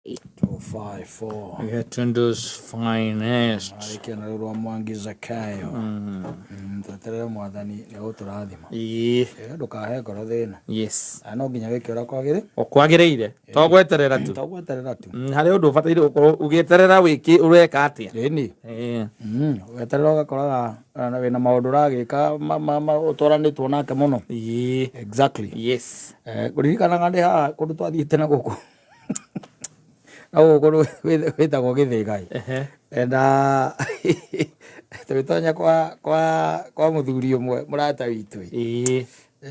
254 Getundu's finest. Arikena rwa Mwangi Zakayo. Tatere mwathani ni uturathima. Ndukahe ngoro thina. Yes. No nginya wike ura kwagire. Okwagiriire. Togweterera tu. Togweterera tu. Hari undu ubataire gukorwo ugieterera wiki ureka atia. Ni. Weterera ugakoraga na wina maundu uragika utwaranitwo nake muno. Exactly. Yes. Kuririkanaga ndi haha kundu twathiite na guku. Ago witagwo Githigai. Na twitonya kwa muthuri umwe murata witu.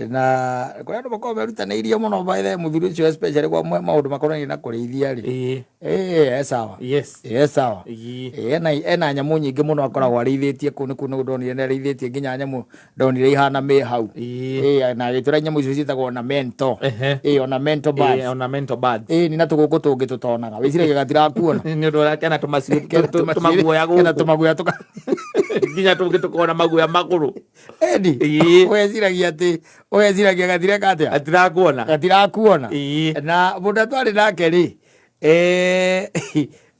Na kwa andu makorwo merutanĩirie muno by the muthuri ucio especially kwa maundu makorwo na kurĩithia ri. Sawa. Yes. Sawa. Ena nyamu nyingĩ muno akoragwo arĩithĩtie kũu nĩ ndonire nĩ arĩithĩtie nginya nyamu ndonire ihana me hau. Na gĩtura nyamu icio ciĩtagwo ornamental. Ornamental birds. Ornamental birds. Ni na tũgũkũ tũngĩ tũtonaga. Wĩciragia gatirakuona. Nĩ ũndũ ũrĩa kena tũmaguoya gũkũ. Kena tũmaguoya nginya tũngĩ tũkona maguoya magũrũ. Weciragia gatireka atia? Gatirakuona. Na mũndũ twarĩ nake rĩ,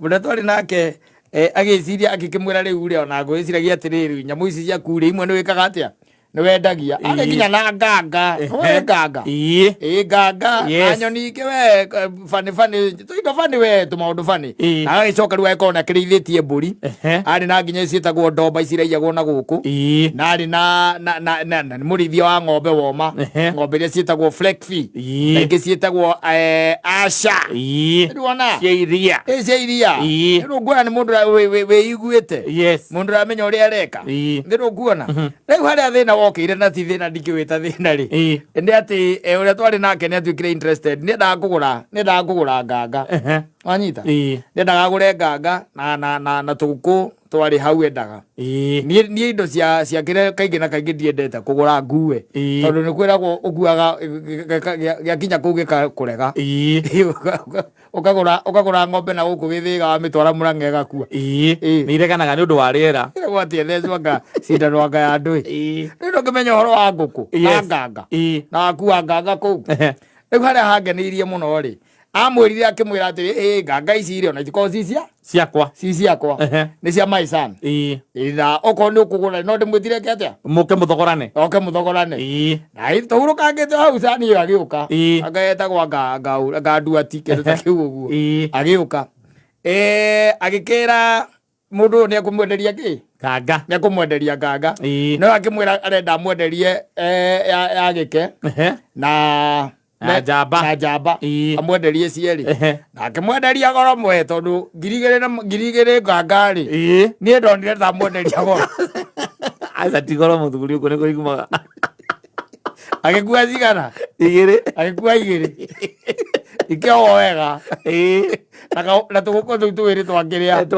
mũndũ twarĩ nake agĩciria agĩkĩmwĩra rĩu rĩ ona ngwĩciragia atĩrĩrĩ nyamũ ici ciaku rĩ imwe nĩ wĩkaga atia? Nĩ wendagia. Nginya na nganga. Nganga. Nganga. Na nyoni ingĩ we bani tũindo bani we tũmaũndũ bani. Na agĩcoka rĩu agĩkorwo na kĩrĩithĩtie mbũri. Arĩ na nginya ciĩtagwo ndomba iciraiyagwo na gũkũ. Na arĩ na mũrĩithia wa ng'ombe woma. Ng'ombe iria ciĩtagwo Flexi. Na ingĩ ciĩtagwo Asha. Nĩwona? Cia iria. Cia iria. Rĩu nguona nĩ mũndũ wĩiguĩte. Mũndũ ũramenya ũrĩa areka. Rĩu nguona. Rĩu harĩa thĩna okire na ti thina ndikĩwĩta thina ri ndi ati uria twari nake ni atuikire interested nendaga kugura nganga wanyita nendaga gure nganga na tuku twari hau endaga ni indo cia kire kaingĩ na kaingĩ ndiendete kugura ngue tondu ni kwiragwo ukuaga gĩakinya kũu gĩkakurega ukagura ng'ombe na gũkũ Gĩthĩga wa mitwara Mũrang'a ĩgakua nĩ ireganaga nĩ ũndũ wa rĩera gwatie thecwanga cindano anga ya andũ rĩu ngĩmenya ũhoro wa ngũkũ na nganga na wakua nganga kũu rĩu harĩa hangeneirie mũno rĩ amwĩrire akĩmwĩra atĩrĩ nganga ici rĩ ona itikorwo ciakwa nĩ cia my son na okorwo nĩ ũkũgũra no ndĩmwĩtire ke atĩa mũke mũthogorane na tũhurũkangĩte hau cani ĩyo agĩũka agetagwo Nganduati kĩndũ ta kĩu ũguo agĩũka agĩkĩra mũndũ nĩ ekũmwenderia nganga nĩ ekũmwenderia nganga no akĩmwĩra arenda amwenderie ya gĩke na njamba amwenderie cierĩ na akĩmwenderia goro mwe tondũ ngiri igĩrĩ nganga rĩ niĩ ndonire ta amwenderia goro aca ti goro mũthuri ũguo nĩ kũigumaga agĩkua cigana agĩkua igĩrĩ ikĩohwo wega na tũgũkũ tũu twĩrĩ twakĩrĩa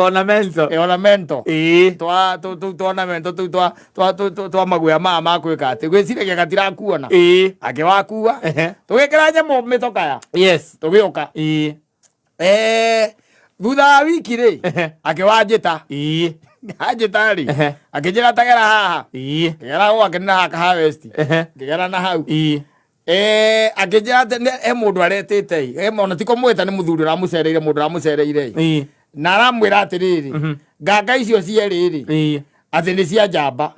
ornamental twa maguoya maya ma kwĩka atĩ gwĩciragia gatirakuona akĩwakua tũgĩkĩra nyamũ mĩtokaya tũgĩũka thutha wa wiki rĩ akĩwanjĩta anjĩta rĩ akĩnjĩra tagera haha ngĩgera gũ akĩnina haka harvest ngĩgera na hau akĩnjĩra atĩ he mũndũ aretĩte ona ti kũmwĩta nĩ mũthuri ũramũcereire mũndũ ũramũcereire na aramwĩra atĩrĩrĩ nganga icio cierĩ rĩ atĩ nĩ cia njamba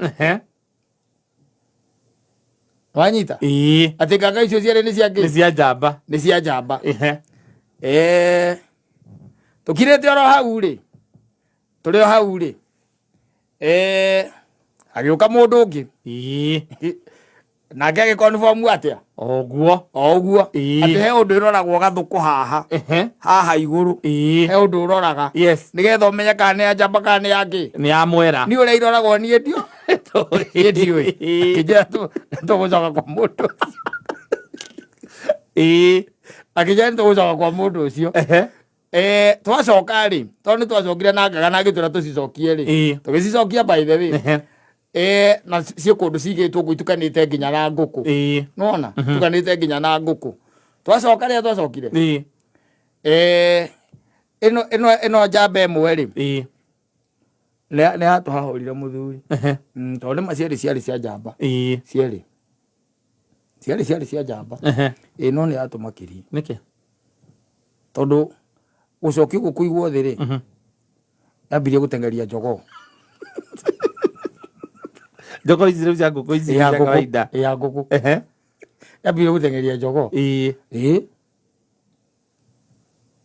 wanyita atĩ nganga icio cierĩ nĩ cia njamba tũkirĩte oro hau rĩ tũrĩ o hau rĩ agĩũka mũndũ ũngĩ nake agĩkonfirm atĩa o ũguo atĩ he ũndũ ĩroragwo gathũkũ haha igũrũ he ũndũ ũroraga nĩgetha ũmenye kana nĩ ya njamba kana nĩ ya ngĩ nĩ ya mwera nĩ ũrĩa iroragwo niĩ ndiũĩ akĩnjĩra tũgũcoka kwa mũndũ akĩnjĩra tũgũcoka kwa mũndũ ũcio twacoka rĩ tondũ nĩ twacokire na ngaga na agĩtwĩra tũcicokie rĩ tũgĩcicokia by the way na ciĩ kũndũ cigĩtwo ũguo itukanĩte nginya na ngũkũ nona tukanĩte nginya na ngũkũ twacoka rĩrĩa twacokire ĩno njamba ĩmwe rĩ nĩ hatũhahũrire mũthuri tondũ nĩma ciarĩ cia njamba ciarĩ cia njamba no nĩ yatũmakirie nĩkĩ tondũ ucoki gukuigwo thiri ambire gutengeria njogo njogo ici cia nguku ici cia kawaida ya nguku ambire gutengeria njogo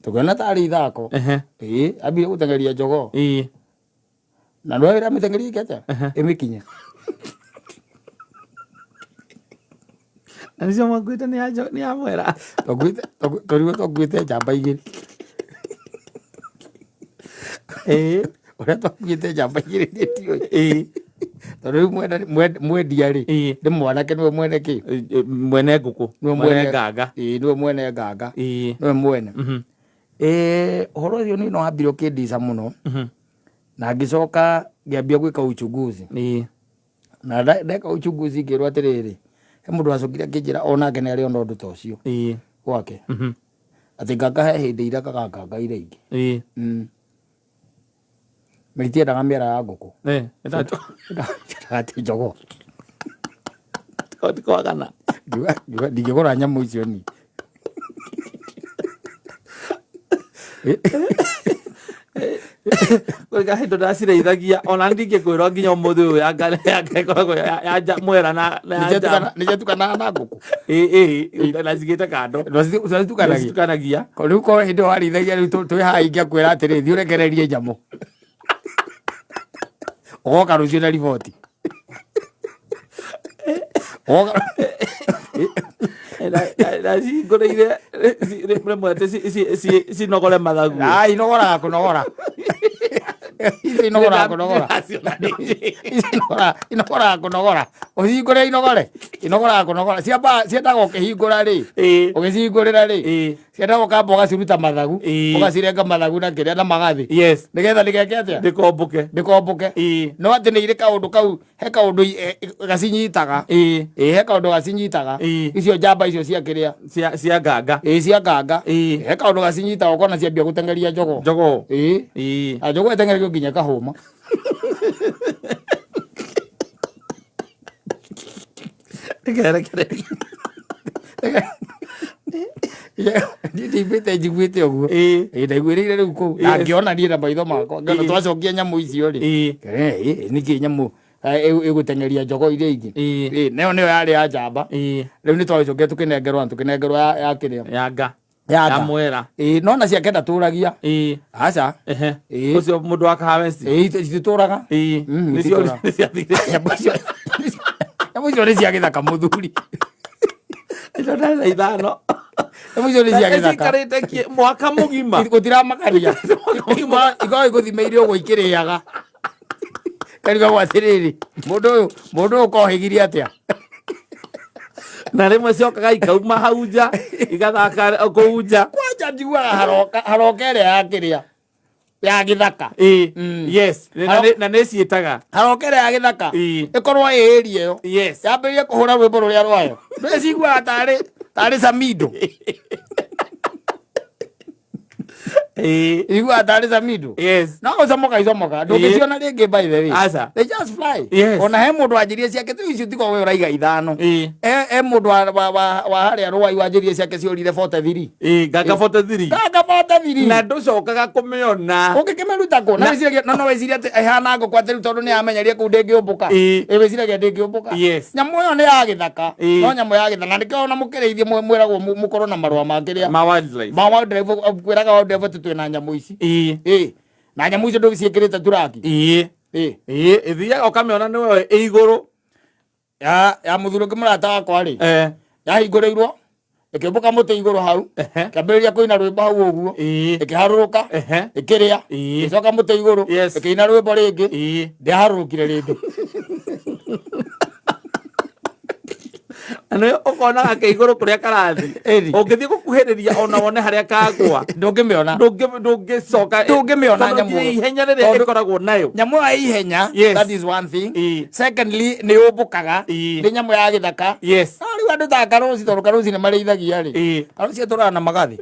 tukena tari ithako ambire gutengeria njogo na ndwe wira mitengeria kete imikinye Anasema mwakwita ni amwera. Togwite jamba igiri. Ora togwite jamba igiri tio. Toro mwendia ri. Ndi mwanake niwe mwene ki? Mwene nguku. Mwene gaga. Niwe mwene gaga. Niwe mwene. Horo ucio ni no ambire ukindisa muno. Na ngicoka ngiambia gwika uchunguzi. Na ndeka uchunguzi ngirwa atiriri. He mundu acokire akijira onake nari ona undu ta ucio gwake ati nganga he hindi iraka gakanga ire ingi meritie ndaga miera ya nguku ati njogo kwagana ndingigura nyamu icio ni Koriga hindo ndaciraithagia ona ndingĩkwĩrwo nginya ũmũthĩ ũyũ yakoragwo ya mwera na nĩnjatukanaga na ngũkũ na cigĩte kando citukanagia rĩu korwo hĩndĩ ĩyo warĩithagia rĩu twĩ haha ingĩakwĩra atĩrĩ thiĩ ũrekererie nyamũ ũgoka rũciũ na riboti na cingũrĩire rĩmwe atĩ cinogore mathagu inogoraga kũnogora inogoraga kũnogora ũcihingũre inogoraga kũnogora ciendaga ũkĩhingũra rĩ ũgĩcihingũrĩra rĩ ciendaga ũkamba ũgaciruta mathagu ũgacirenga mathagu na kĩrĩa na magathĩ nĩgetha nĩgeke atĩa ndĩkombũke no atĩ nĩ irĩ kaũndũ kau he kaũndũ gacinyitaga he kaũndũ gacinyitaga icio njamba icio cia kĩrĩa cia nganga cia nganga he kaũndũ gacinyitaga ũkona ciambia gũtengeria njogo njogo ĩtengererio nginya kahũma ndibĩte njiguĩte ũguo ndaiguĩrĩire rĩu kũu na ngĩona niĩ na maitho makwa ngĩona twacokia nyamũ icio rĩ nĩkĩ nyamũ ĩgũtengeria njogo iria ingĩ nayo nĩyo yarĩ ya njamba rĩu nĩ twagĩcokia tũkĩnengerwo ya kĩrĩa ya mwera no na ciake ndatũragia aca ũcio mũndũ wa kahameci cititũraga nyamũ icio nĩ cia gĩthaka mũthuri icio ndarĩ ithano nyamũ icio nĩ cia gĩthaka cikarĩte mwaka mũgima gũtiramakaria ikorwo igũthimeire ũguo ikĩrĩaga kariga gwatĩrĩrĩ mũndũ ũyũ ũkohĩgirie atĩa na rĩmwe ciokaga ikauma hau nja igathaka kũu nja kwanja njiguaga haroka ĩrĩa ya kĩrĩa ya gĩthaka na nĩ ciĩtaga haroka ĩrĩa ya gĩthaka ĩkorwo ĩĩria ĩyo yambĩrĩrie kũhũra rwĩmbo rũrĩa rwayo ndĩciguaga tarĩ Samido igua tarĩ Samido no gũcomoka icomoka ndũngĩciona rĩngĩ by the way they just fly ona he mũndũ wanjĩrie ciake tu icio tiko we ũraiga ithano he mũndũ wa harĩa rũai wanjĩrie ciake ciũrire 43 nganga 43 na ndũcokaga kũmĩona ũngĩkĩmĩruta kũ na no wĩcirie atĩ ĩhana ngũkũ atĩ rĩu tondũ nĩ yamenyeria kũu ndĩngĩũmbũka wĩciragia ndĩngĩũmbũka nyamũ ĩyo nĩ ya gĩthaka no nyamũ ya gĩthaka na nĩkĩo ona mũkĩrĩithie mwĩragwo mũkorwo na marũa ma kĩrĩa ma wildlife kwĩraga wildlife na nyamũ ici na nyamũ icio ndũgĩciĩkĩrĩte turaki ĩthiaga ũkamĩona nĩwe ĩ igũrũ ya mũthuri ũngĩ mũrata wakwa rĩ yahingũrĩirwo ĩkĩmbũka mũtĩ igũrũ hau ĩkĩambĩrĩria kũina rwĩmbo hau ũguo ĩkĩharũrũka ĩkĩrĩa ĩcoka mũtĩ igũrũ ĩkĩina rwĩmbo rĩngĩ ndĩaharũrũkire rĩngĩ Ano ũkonaga ke igũrũ kũrĩa karathi ũngĩthiĩ gũkuhĩrĩria ona wone harĩa kagwa ndũngĩmĩona ndũngĩmĩona nyamũ ihenya rĩrĩa ĩkoragwo nayo nyamũ ya ihenya that is one thing secondly nĩ yũmbũkaga nĩ nyamũ ya gĩthaka rĩu andũ ta karoci tondũ karoci nĩ marĩithagia rĩ karoci atũraga na magathĩ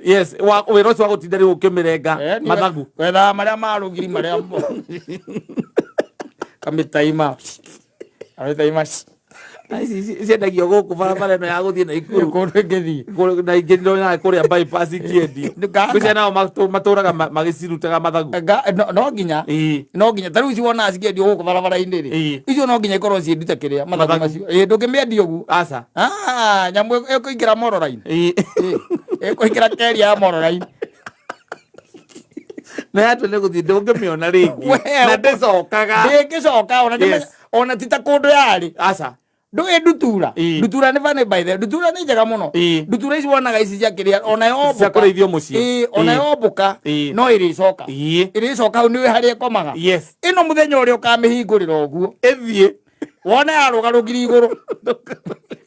wĩra ũcio wa gũtinda rĩu ũkĩmĩrenga mathagu wethaga marĩa marũgiri marĩa kamĩtaima ciendagio gũkũ barabara ĩno ya gũthiĩ Naikuru kũndũ ngĩthiĩ na ingĩ ndona kũrĩa bypass ikĩendio ngwĩciria nao matũraga magĩcirutaga mathagu no nginya tarĩu ici wonaga cikĩendio gũkũ barabara-inĩ rĩ icio no nginya ikorwo ciendute kĩrĩa mathagu macio ndũngĩmĩendia ũguo aca nyamũ ĩkũingĩra Moroline ĩkũingĩra keria ya Moroline na yatũ nĩ gũthiĩ ndũngĩmĩona rĩngĩ na ndĩcokaga ona ti ta kũndũ yarĩ aca ndũĩ ndutura ndutura nĩ bane by the ndutura nĩ njega mũno ndutura ici wonaga ici cia kĩrĩa ona yo mboka cia kũrĩithio mũciĩ ona yo mboka no ĩrĩcoka hau nĩwe harĩa ĩkomaga ĩno mũthenya ũrĩa ũkamĩhingũrĩra ũguo ĩthiĩ wone yarũgarũgiri igũrũ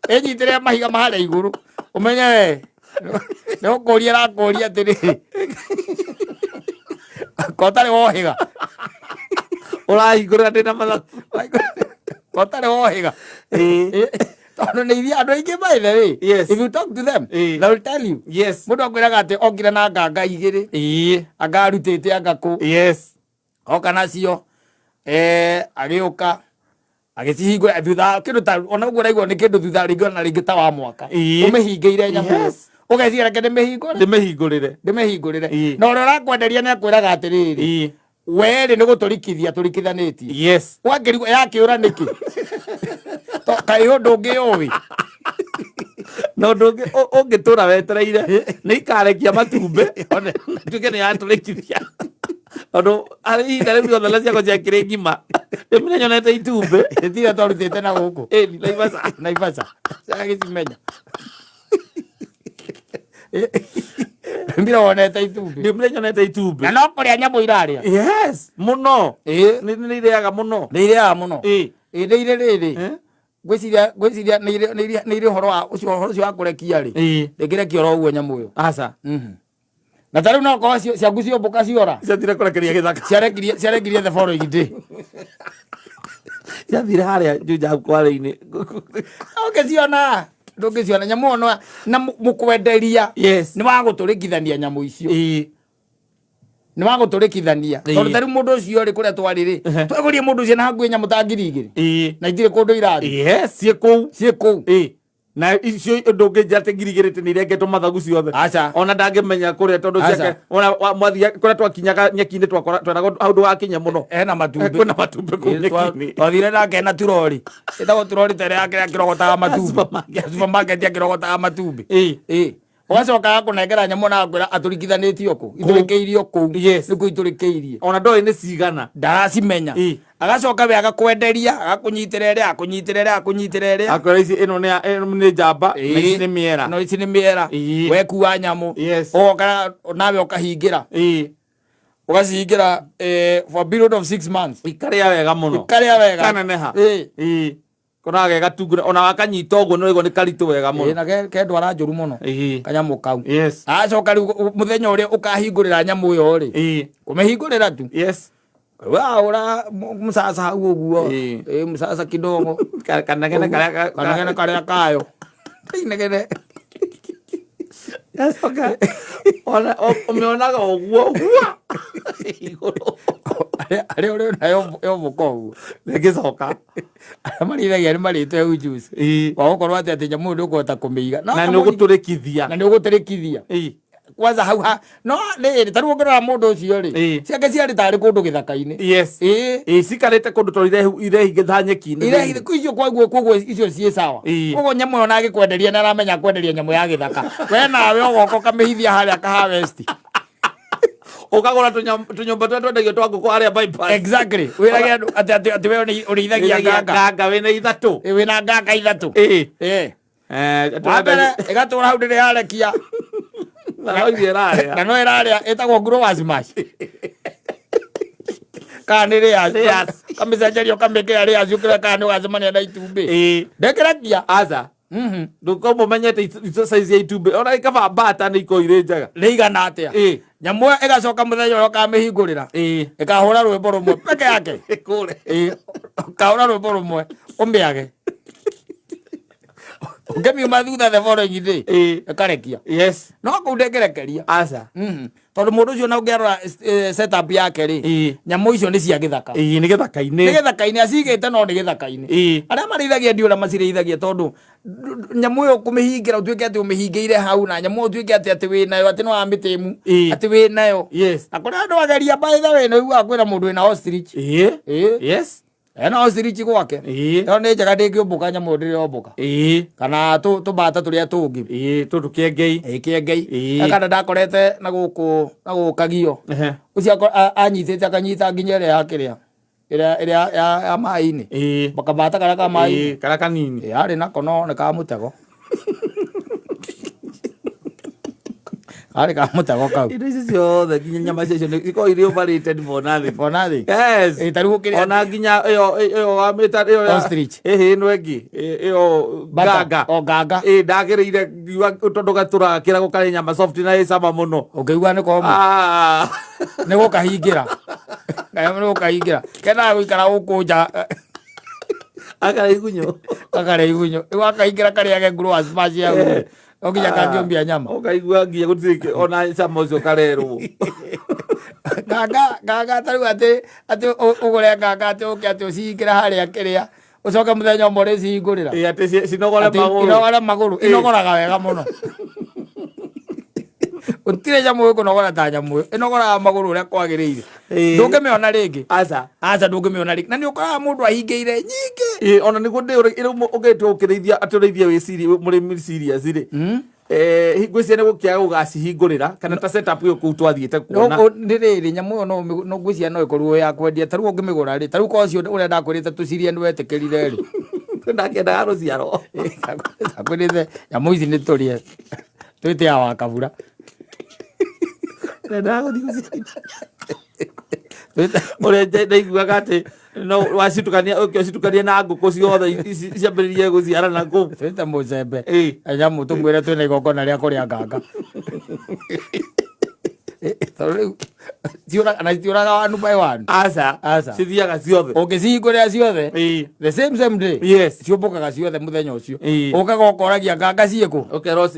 ĩnyitĩrĩra mahiga maharĩa igũrũ ũmenye we nĩ ũkũria rakũria atĩrĩ kotarĩ wohĩga ũrahingũrĩra ndĩna mathagu kotarĩ wohĩga tondũ nĩ ithiĩ andũ aingĩ by the way if you talk to them they will tell you mũndũ akwĩraga atĩ okire na nganga igĩrĩ anga arutĩte angakũ oka nacio agĩũka agĩcihingũra thutha kĩndũ ta ona ũguo ũraigua nĩ kĩndũ thutha rĩngĩ ona rĩngĩ ta wa mwaka ũmĩhingĩire nyamũ ũgeciria reke ndĩmĩhingũrĩre na ũrĩa ũrakwenderia nĩ akwĩraga atĩrĩrĩ werĩ nĩ gũtũrikithia tũrikithanĩtie wakĩrigwo yakĩũra nĩkĩ kaĩ ũndũ ũngĩ ũĩ na ũndũ ũngĩ ũngĩtũra wetereire nĩ ikarekia matumbĩ tuĩke nĩ yatũrĩkithia tondũ harĩ ihinda rĩu rĩothe rĩrĩa ciakwa ciakĩrĩ ngima ndĩmire nyonete itumbĩ tira twarutĩte na gũkũ Naivasha ciagĩcimenya mbira wonete itumbĩ ndĩmire nyonete itumbĩ na no kũrĩa nyamũ irarĩa mũno nĩ irĩaga mũno nĩ irĩ rĩrĩ ngwĩciria nĩ irĩ ũhoro ũcio wa kũrekia rĩ rĩngĩrekia oro ũguo nyamũ ĩyo aca na tarĩu no korwo ciaku ciũmbũka ciora ciathire kũrekeria gĩthaka ciarekirie the following day ciathire harĩa Juja Kwale-inĩ ũngĩciona ndũngĩciona nyamũ ono na mũkwenderia nĩ wa gũtũrĩkithania nyamũ icio nĩ wa gũtũrĩkithania tondũ tarĩu mũndũ ũcio rĩ kũrĩa twarĩ rĩ twagũrie mũndũ ũcio na hakuhĩ nyamũ ta ngiri igĩrĩ na itirĩ kũndũ irathiĩ ciĩ kũu na icio ndũngĩnjĩra atĩ ngiri igĩrĩ nĩ irengetwo mathagu ciothe ona ndangĩmenya kũrĩa tondũ ciake mwathia kũrĩa twakinyaga nyeki-inĩ tweragwo hau ndũgakinye mũno ena matumbĩ kwĩna matumbĩ kũu nyeki-inĩ twathire nake na turori ĩtagwo turori ta ĩrĩa yake akĩrogotaga matumbĩ supermarket akĩrogotaga matumbĩ ũgacoka akũnengera nyamũ na akwĩra atũrikithanĩtio kũ itũrĩkĩirio kũu nĩkuo itũrĩkĩirie ona ndoĩ nĩ cigana ndaracimenya agacoka we agakwenderia agakũnyitĩrĩra akwĩra ici ĩno nĩ njamba na ici nĩ mĩera no ici nĩ mĩera wekua nyamũ ũgoka nawe ũkahingĩra ũgacihingĩra for a period of 6 months ikarĩa wega mũno kaneneha konaga gegatungura ona wakanyita ũguo nĩ ũraigua nĩ karitũ wega mũno na kendwara njũru mũno kanyamũ kau acoka rĩu mũthenya ũrĩa ũkahingũrĩra nyamũ ĩyo rĩ kũmĩhingũrĩra tu waũra mũcaca hau ũguo mũcaca kidogo kanegene karĩa kayo inegene yacoka ona ũmĩonaga ũguo arĩa ũrĩ nayo yomũka ũguo rĩngĩcoka arĩa marĩithagia nĩ marĩtwe ujus wagũkorwo atĩ nyamũ ndũkũhota kũmĩiga na nĩ ũgũtũrĩkithia kwanza hau no rĩrĩ tarĩu ũngĩrora mũndũ ũcio rĩ ciake ciarĩ tarĩ kũndũ gĩthaka-inĩ cikarĩte kũndũ tondũ irehingĩtha nyeki-inĩ icio koguo icio ciĩ sawa koguo nyamũ ĩyo nagĩkwenderia nĩ aramenya kwenderia nyamũ ya gĩthaka we nawe ũgoka ũkamĩhithia harĩa Kahawesti ũkagũra tũnyũmba tũrĩa twendagio twa ngũkũ harĩa bypass exactly wĩrage atĩ we ũrĩithagia nganga wĩna ithatũ wĩna nganga ithatũ wambere ĩgatũra hau ndĩrĩ yarekia na no ĩrarĩa ĩtagwo growers mash kana nĩ rĩas kamĩcenjerio kamĩkĩra rĩas ũkĩra kana nĩ ũgacemania na itumbĩ ndĩkĩrekia aca ndũkomba ũmenyete size ya itumbĩ ona ikaba mbata nĩ iko irĩ njega rĩigana atĩa nyamũ ĩgacoka mũthenya ũrĩa ũkamĩhingũrĩra ĩkahũra rwĩmbo rũmwe peke yake kahũra rwĩmbo rũmwe ũmĩage Ũngĩmiuma thutha the following day ĩkarekia. Yes. No kũu ndĩngĩrekeria. Aca. Tondũ mũndũ ũcio na ũngĩarora setup yake rĩ, nyamũ icio nĩ cia gĩthaka. Nĩ gĩthaka-inĩ. Nĩ gĩthaka-inĩ acigĩte no nĩ gĩthaka-inĩ. Arĩa marĩithagia ndiũra macirĩithagia tondũ nyamũ ĩyo kũmĩhingĩra ũtuĩke atĩ ũmĩhingĩire hau na nyamũ ũtuĩke atĩ wĩ nayo atĩ no amĩtĩmu atĩ wĩ nayo. Na kũrĩ andũ ageria by the way nĩ uga kwĩna mũndũ wĩna ostrich. Yes. Ena ostrich gwake. Ĩyo nĩ njega ndĩngĩũmbũka nyamũ ndĩrĩ yombũka. Kana tũmbata tũrĩa tũngĩ. Tũndũ kĩengei. Kĩengei. Kana ndakorete na gũkũ kagio. Ũcio anyitĩte akanyita nginya ĩrĩa ya kĩrĩa. Ĩrĩa ya maĩ-inĩ. Kambata karĩa ka maĩ-inĩ. Karĩa kanini. Arĩ nako no nĩ ka mũtego. Arĩ ka mũtego kau. Indo icio ciothe nginya nyama ciacio ikoragwo irĩ overrated for nothing. Yes. Tarĩu gũkĩrĩa. Ona nginya ĩyo wamĩta ĩyo ostrich. Ĩno ĩngĩ. Ĩyo nganga. Nganga. Ndagĩrĩire tondũ gatũraga kĩrago karĩ nyama soft na ĩ cama mũno. Ũngĩigua nĩ komũ. Nĩ gũkahingĩra. Nĩ gũkahingĩra. Kendaga gũikara gũkũ nja. Akarĩ igunyũ. Wakahingĩra karĩage growers patch ya guo. Okinya kangĩũmbia nyama. Ũkaigua nginya gũtirĩ ona cama ũcio karerwo. Nganga tarĩu atĩ ũgũre nganga atĩ ũke atĩ ũcihingĩra harĩa kĩrĩa. Ũcoke mũthenya ũmwe ũrĩcihingũrĩra. Atĩ cinogore magũrũ. Inogore magũrũ. Inogoraga wega mũno. Gũtirĩ nyamũ ĩkũnogora ta nyamũ ĩyo. Ĩnogoraga magũrũ ũrĩa kwagĩrĩire. Ndũngĩmĩona rĩngĩ. Aca ndũngĩmĩona rĩngĩ. Na nĩ ũkoraga mũndũ ahingĩire nyingĩ. Ona nĩguo ũgĩtwo ũkĩrĩithia atĩ ũrĩithia wĩ mũrĩmi serious rĩ. Ngwĩciria nĩ gũkĩaga gũgacihingũrĩra kana ta setup ĩyo kũu twathiĩte kuona. Nĩ rĩrĩ nyamũ ĩyo no ngwĩciria no ĩkorwo ya kwendia. Tarĩu ũngĩmĩgũra rĩ. Tarĩu ko ũcio ũrĩa ndakwĩrĩte tũcirie nĩ wetĩkĩrire rĩ. Ndakĩendaga rũciaro. Ndakwĩrĩte nyamũ ici nĩ tũrĩe. Twĩte wa kabura. Ũrĩa ndaiguaga atĩ no wacitukania na ngũkũ ciothe ciambĩrĩrie gũciarana kũu. Twĩte mũcembe. Nyamũ tũmwĩre twĩna igongona rĩa kũrĩa nganga. Na citiũraga one by one. Aca. Cithiaga ciothe. Ũngĩcihingũrĩra ciothe. The same day. Ciũmbũkaga ciothe mũthenya ũcio. Ũkaga ũkoragia nganga ciĩkũ. Ũkerwo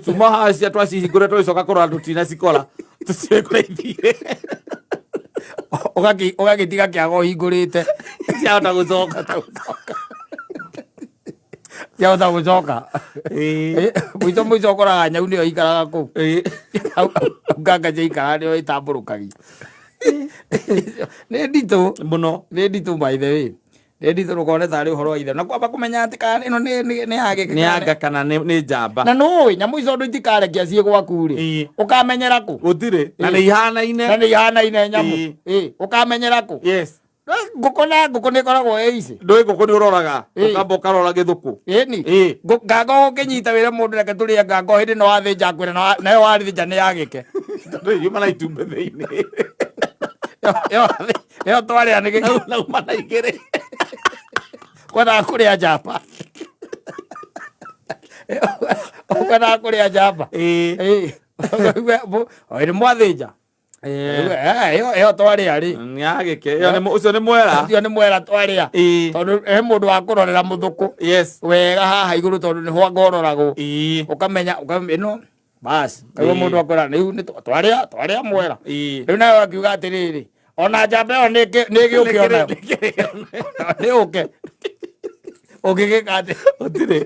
ciuma haha cia twacihingũrĩra tũgĩcoka kũrora tũtinacikora. Tũciĩkũrĩithie. Ũgagĩtiga kĩaga ũhingũrĩte. Ciahota gũcoka. Ciahota gũcoka. Mũico ũkoraga nyau nĩyo ikaraga kũu. Nganga ciaikara nĩyo ĩtambũrũkagia. Nĩ nditũ mũno. Nĩ nditũ by the way. Nĩ nditũ rũkone tarĩ ũhoro wa ithe. Na kwamba kũmenya atĩ kana ĩno nĩ yagĩka. Nĩ yanga kana nĩ njamba. Na nũĩ nyamũ icio ndũ itikarekia ciĩ gwaku rĩ. Ũkamenyera kũ? Gũtirĩ. Na nĩ ihanaine. Na nĩ ihanaine nyamũ. Ũkamenyera kũ? Yes. Ngũkũ nĩ ĩkoragwo ici. Ndũĩ ngũkũ nĩ ũroraga. Ũkamba ũkarora gĩthũkũ. Ĩni. Nganga ũkĩnyita wĩra mũndũ reke tũrĩe nganga hĩndĩ no wathĩnja kwĩra nayo wathĩnja nĩ yagĩke. Yuma na itumbĩ thĩinĩ. Ĩyo twarĩa nĩ gĩkĩ. Nauma na igĩrĩ. Kwendaga kũrĩa njamba. Kwendaga kũrĩa njamba. Nĩ mwathĩnja. Ĩyo twarĩa rĩ. Nĩyagĩke. Ũcio nĩ mwera. Ũcio nĩ mwera twarĩa. Tondũ he mũndũ wa kũrorera mũthũkũ. Wega haha igũrũ tondũ nĩho ngororagwo. Ũkamenya ĩno. Basi. Kaguo mũndũ akwĩra rĩu twarĩa mwera. Rĩu nawe akiuga atĩrĩrĩ. Ona njamba ĩyo nĩ gĩũke onayo. Nĩ ũke. Ũngĩgĩka atĩ. Ũtirĩ.